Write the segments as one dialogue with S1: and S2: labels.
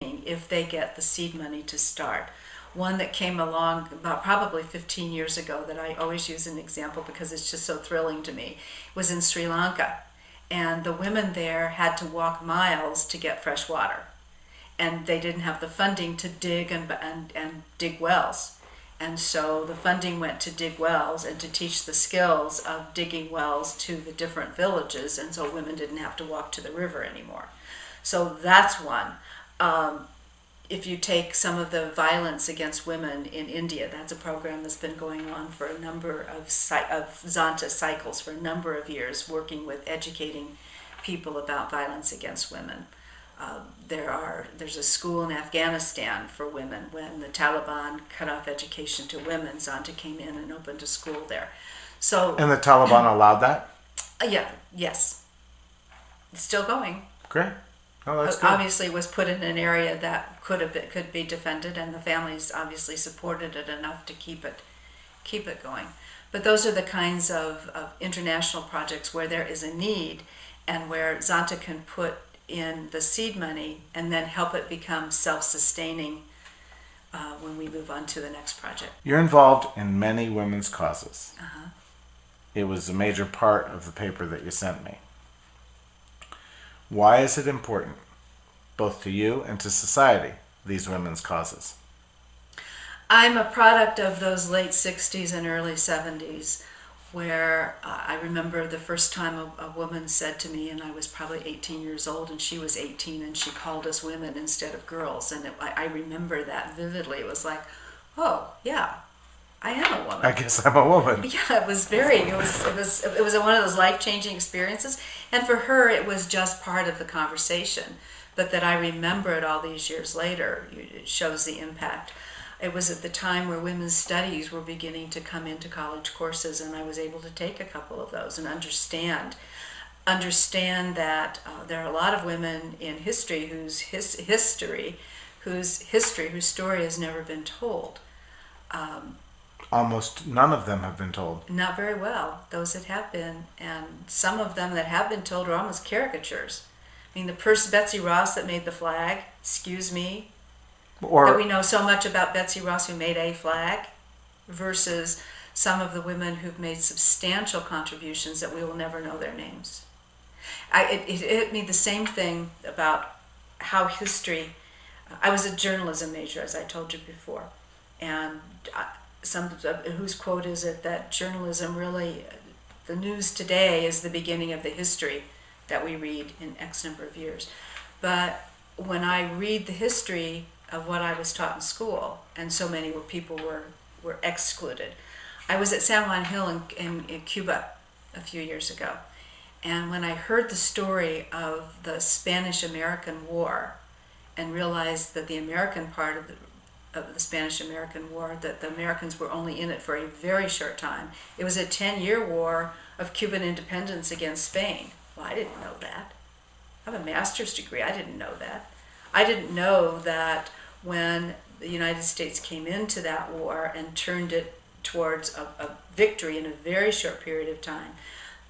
S1: if they get the seed money to start. One that came along about probably 15 years ago that I always use an example because it's just so thrilling to me was in Sri Lanka. And the women there had to walk miles to get fresh water. And they didn't have the funding to dig and dig wells. And so the funding went to dig wells and to teach the skills of digging wells to the different villages, and so women didn't have to walk to the river anymore. So that's one. If you take some of the violence against women in India, that's a program that's been going on for a number of Zanta cycles for a number of years, working with educating people about violence against women. There's a school in Afghanistan for women. When the Taliban cut off education to women, Zanta came in and opened a school there.
S2: And the Taliban allowed that?
S1: Yes. It's still going.
S2: Great. Oh, that's good.
S1: Obviously, it was put in an area that could be defended, and the families obviously supported it enough to keep it going. But those are the kinds of international projects where there is a need, and where Zanta can put in the seed money and then help it become self-sustaining when we move on to the next project.
S2: You're involved in many women's causes.
S1: Uh-huh.
S2: It was a major part of the paper that you sent me. Why is it important, both to you and to society, these women's causes?
S1: I'm a product of those late 60s and early 70s, where I remember the first time a woman said to me, and I was probably 18 years old and she was 18, and she called us women instead of girls. And I remember that vividly. It was like, oh yeah, I am a woman.
S2: I guess I'm a woman.
S1: Yeah, it was one of those life-changing experiences. And for her, it was just part of the conversation. But that I remember it all these years later, it shows the impact. It was at the time where women's studies were beginning to come into college courses, and I was able to take a couple of those and understand that there are a lot of women in history whose story has never been told.
S2: Almost none of them have been told.
S1: Not very well, those that have been, and some of them that have been told are almost caricatures. I mean, the person Betsy Ross that made the flag, excuse me, that we know so much about Betsy Ross who made a flag, versus some of the women who've made substantial contributions that we will never know their names. It hit me the same thing about how history. I was a journalism major, as I told you before, and whose quote is it that journalism really, the news today is the beginning of the history that we read in X number of years. But when I read the history of what I was taught in school, and so many people were excluded. I was at San Juan Hill in Cuba a few years ago, and when I heard the story of the Spanish-American War and realized that the American part of the Spanish-American War, that the Americans were only in it for a very short time. It was a 10-year war of Cuban independence against Spain. Well, I didn't know that. I have a master's degree. I didn't know that. I didn't know that when the United States came into that war and turned it towards a victory in a very short period of time,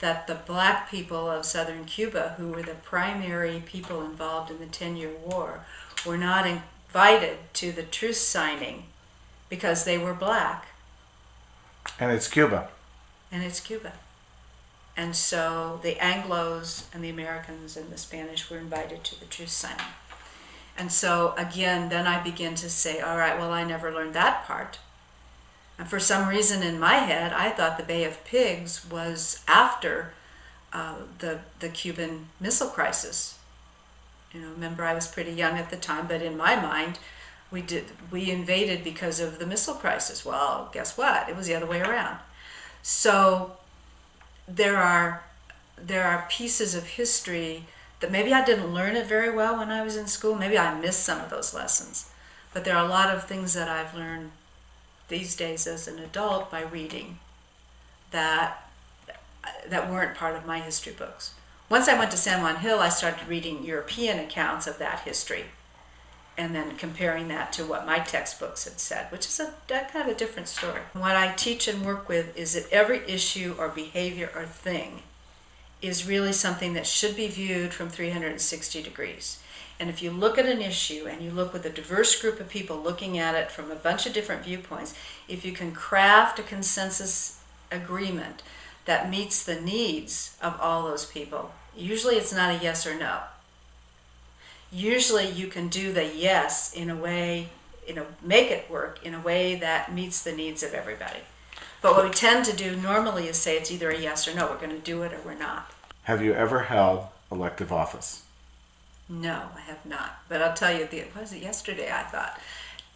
S1: that the black people of southern Cuba, who were the primary people involved in the 10-year war, were not invited to the truce signing because they were black.
S2: And it's Cuba.
S1: And so the Anglos and the Americans and the Spanish were invited to the truce signing. And so again, then I begin to say, all right, well, I never learned that part. And for some reason in my head, I thought the Bay of Pigs was after the Cuban Missile Crisis. Remember, I was pretty young at the time, but in my mind, we invaded because of the missile crisis. Well, guess what? It was the other way around. So there are pieces of history that maybe I didn't learn it very well when I was in school. Maybe I missed some of those lessons. But there are a lot of things that I've learned these days as an adult by reading that weren't part of my history books. Once I went to San Juan Hill, I started reading European accounts of that history and then comparing that to what my textbooks had said, which is a kind of a different story. What I teach and work with is that every issue or behavior or thing is really something that should be viewed from 360 degrees. And if you look at an issue and you look with a diverse group of people looking at it from a bunch of different viewpoints, if you can craft a consensus agreement that meets the needs of all those people, usually it's not a yes or no. Usually you can do the yes in a way, make it work in a way that meets the needs of everybody. But what we tend to do normally is say it's either a yes or no. We're going to do it or we're not.
S2: Have you ever held elective office?
S1: No, I have not. But I'll tell you, was it yesterday? I thought,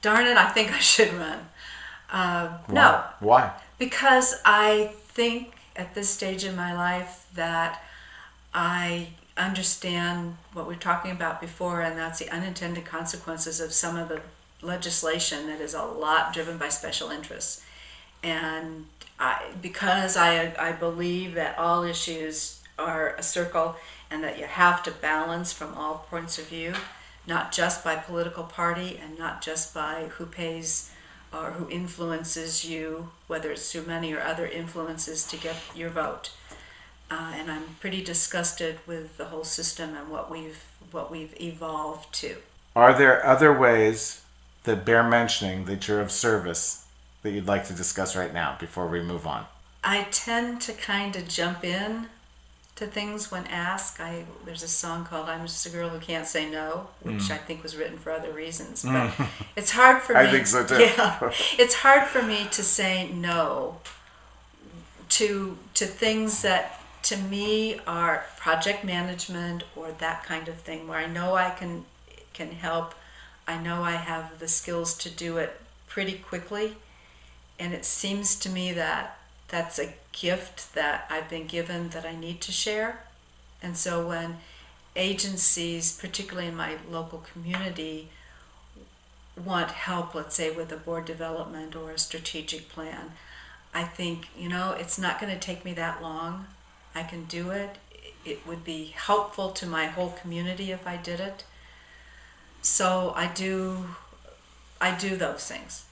S1: darn it, I think I should run. No.
S2: Why?
S1: Because I think at this stage in my life that I understand what we were talking about before, and that's the unintended consequences of some of the legislation that is a lot driven by special interests. And because I believe that all issues are a circle and that you have to balance from all points of view, not just by political party and not just by who pays or who influences you, whether it's through money or other influences to get your vote. And I'm pretty disgusted with the whole system and what we've evolved to.
S2: Are there other ways that bear mentioning that you're of service that you'd like to discuss right now before we move on?
S1: I tend to kind of jump in to things when asked. There's a song called "I'm Just a Girl Who Can't Say No," which I think was written for other reasons. But it's hard for me.
S2: I think so too.
S1: Yeah, it's hard for me to say no to things that to me are project management or that kind of thing, where I know I can help. I know I have the skills to do it pretty quickly, and it seems to me that that's a gift that I've been given that I need to share. And so when agencies, particularly in my local community, want help, let's say with a board development or a strategic plan, I think, it's not going to take me that long. I can do it. It would be helpful to my whole community if I did it. So I do those things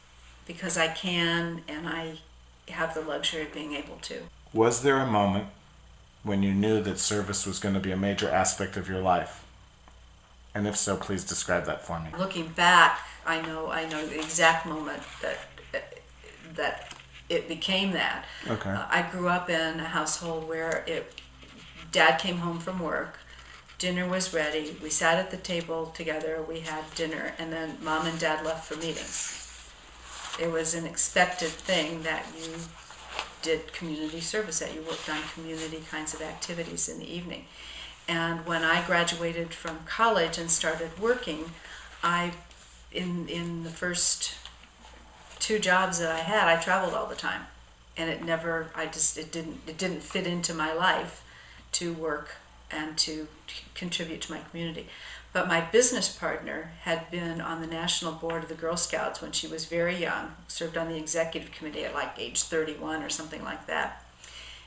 S1: because I can, and I have the luxury of being able to.
S2: Was there a moment when you knew that service was going to be a major aspect of your life? And if so, please describe that for me.
S1: Looking back, I know the exact moment that it became that.
S2: Okay.
S1: I grew up in a household where Dad came home from work, dinner was ready, we sat at the table together, we had dinner, and then Mom and Dad left for meetings. It was an expected thing that you did community service, that you worked on community kinds of activities in the evening. And when I graduated from college and started working, in the first 2 jobs that I had, I traveled all the time, and it didn't fit into my life to work and to contribute to my community. But my business partner had been on the national board of the Girl Scouts when she was very young, served on the executive committee at like age 31 or something like that.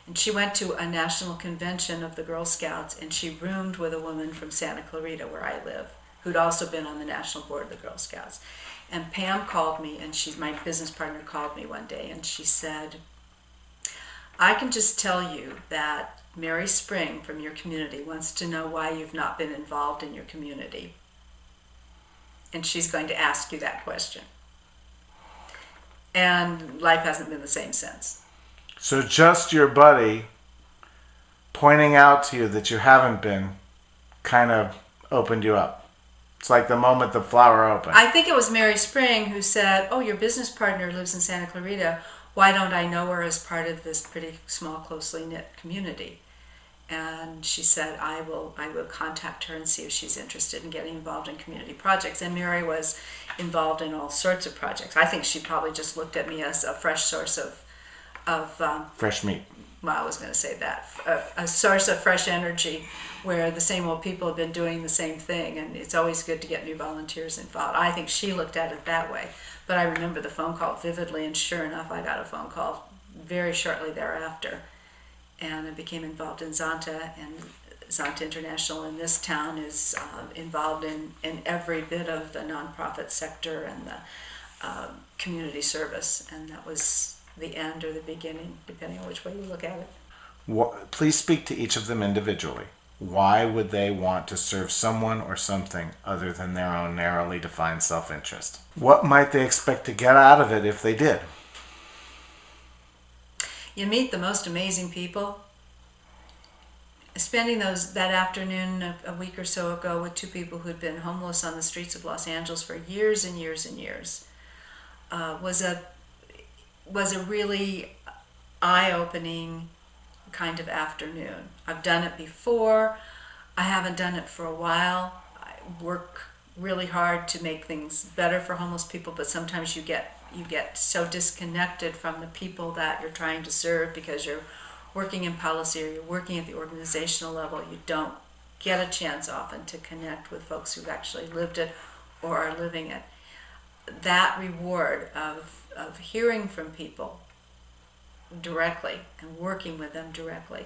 S1: And she went to a national convention of the Girl Scouts, and she roomed with a woman from Santa Clarita, where I live, who'd also been on the national board of the Girl Scouts. And Pam called me, and my business partner called me one day, and she said, "I can just tell you that Mary Spring from your community wants to know why you've not been involved in your community. And she's going to ask you that question." And life hasn't been the same since.
S2: So just your buddy pointing out to you that you haven't been kind of opened you up. It's like the moment the flower opened.
S1: I think it was Mary Spring who said, "Oh, your business partner lives in Santa Clarita. Why don't I know her as part of this pretty small, closely knit community?" And she said, I will contact her and see if she's interested in getting involved in community projects. And Mary was involved in all sorts of projects. I think she probably just looked at me as a fresh source of
S2: fresh meat.
S1: Well, I was going to say that. A source of fresh energy where the same old people have been doing the same thing, and it's always good to get new volunteers involved. I think she looked at it that way. But I remember the phone call vividly, and sure enough, I got a phone call very shortly thereafter. And I became involved in Zonta, and Zonta International in this town is involved in every bit of the nonprofit sector and the community service. And that was the end or the beginning, depending on which way you look at it.
S2: Please speak to each of them individually. why would they want to serve someone or something other than their own narrowly defined self-interest? What might they expect to get out of it if they did?
S1: You meet the most amazing people. Spending that afternoon a week or so ago with two people who'd been homeless on the streets of Los Angeles for years and years and years was a really eye-opening kind of afternoon. I've done it before. I haven't done it for a while. I work really hard to make things better for homeless people, but sometimes you get so disconnected from the people that you're trying to serve because you're working in policy or you're working at the organizational level. You don't get a chance often to connect with folks who've actually lived it or are living it. That reward of hearing from people directly and working with them directly.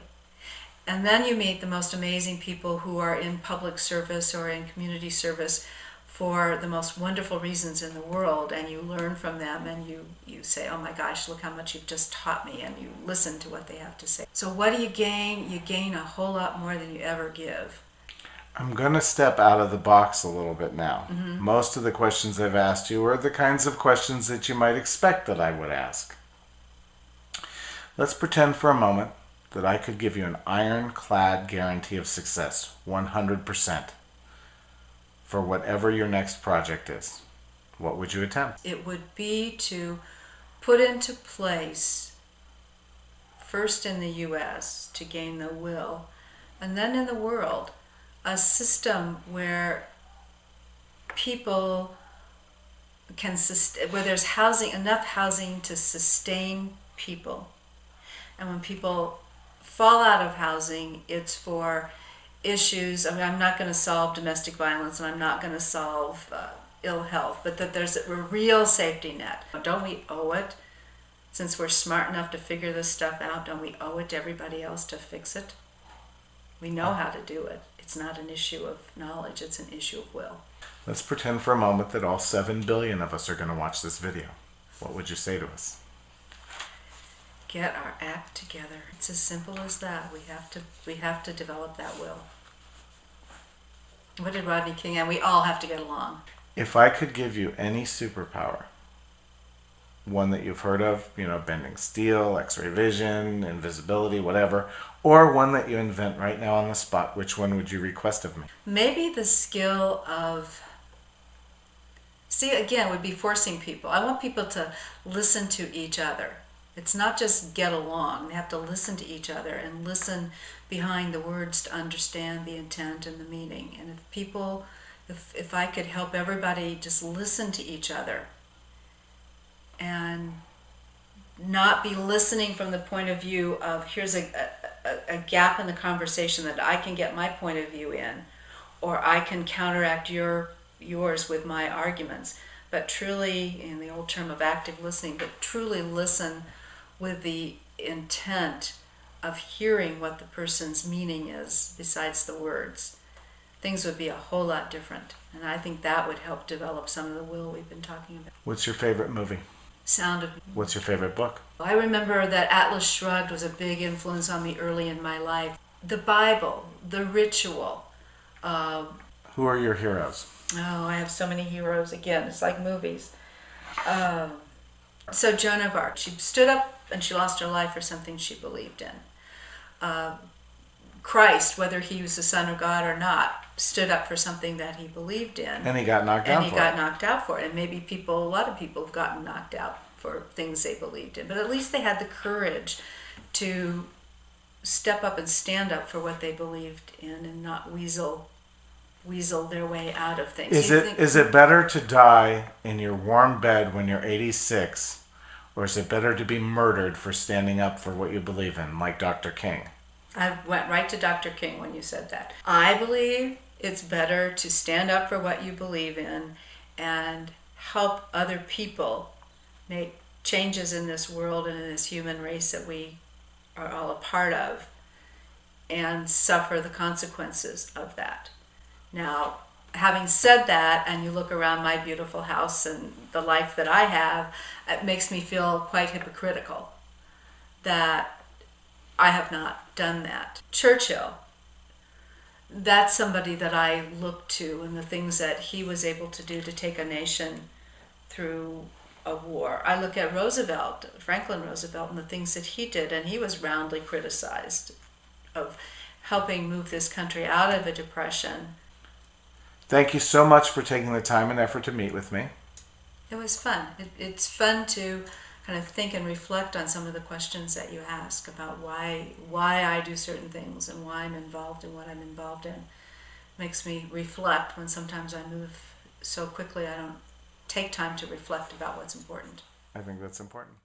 S1: And then you meet the most amazing people who are in public service or in community service for the most wonderful reasons in the world, and you learn from them and you say, oh my gosh, look how much you've just taught me, and you listen to what they have to say. So what do you gain? You gain a whole lot more than you ever give.
S2: I'm going to step out of the box a little bit now. Mm-hmm. Most of the questions I've asked you are the kinds of questions that you might expect that I would ask. Let's pretend for a moment that I could give you an ironclad guarantee of success, 100%, for whatever your next project is. What would you attempt?
S1: It would be to put into place, first in the U.S. to gain the will, and then in the world, a system where people can where there's housing, enough housing to sustain people. And when people fall out of housing, it's for issues. I mean, I'm not going to solve domestic violence, and I'm not going to solve ill health, but that there's a real safety net. Don't we owe it, since we're smart enough to figure this stuff out, don't we owe it to everybody else to fix it? We know how to do it. It's not an issue of knowledge, it's an issue of will.
S2: Let's pretend for a moment that all 7 billion of us are going to watch this video. What would you say to us?
S1: Get our act together. It's as simple as that. We have to develop that will. What did Rodney King and we all have to get along.
S2: If I could give you any superpower, one that you've heard of, bending steel, X-ray vision, invisibility, whatever, or one that you invent right now on the spot, which one would you request of me?
S1: Maybe the skill of, would be forcing people. I want people to listen to each other. It's not just get along. They have to listen to each other and listen behind the words to understand the intent and the meaning. And if I could help everybody just listen to each other and not be listening from the point of view of here's a gap in the conversation that I can get my point of view in, or I can counteract yours with my arguments. But truly, in the old term of active listening, but truly listen with the intent of hearing what the person's meaning is besides the words, things would be a whole lot different. And I think that would help develop some of the will we've been talking about.
S2: What's your favorite movie?
S1: Sound of...
S2: What's your favorite book?
S1: I remember that Atlas Shrugged was a big influence on me early in my life. The Bible, The Ritual.
S2: Who are your heroes?
S1: Oh, I have so many heroes. Again, it's like movies. So Joan of Arc, she stood up and she lost her life for something she believed in. Christ, whether he was the Son of God or not, stood up for something that he believed in.
S2: And he got knocked out for it.
S1: And he got knocked out for it. And maybe a lot of people have gotten knocked out for things they believed in. But at least they had the courage to step up and stand up for what they believed in and not weasel their way out of things.
S2: Is it better to die in your warm bed when you're 86, or is it better to be murdered for standing up for what you believe in, like Dr. King?
S1: I went right to Dr. King when you said that. I believe it's better to stand up for what you believe in and help other people make changes in this world and in this human race that we are all a part of, and suffer the consequences of that. Now, having said that, and you look around my beautiful house and the life that I have, it makes me feel quite hypocritical that I have not done that. Churchill that's somebody that I look to, and the things that he was able to do to take a nation through a war. I look at Roosevelt, Franklin Roosevelt, and the things that he did, and he was roundly criticized of helping move this country out of a depression.
S2: Thank you so much for taking the time and effort to meet with me.
S1: It was fun. It's fun to kind of think and reflect on some of the questions that you ask about why I do certain things and why I'm involved in what I'm involved in. Makes me reflect when sometimes I move so quickly I don't take time to reflect about what's important.
S2: I think that's important.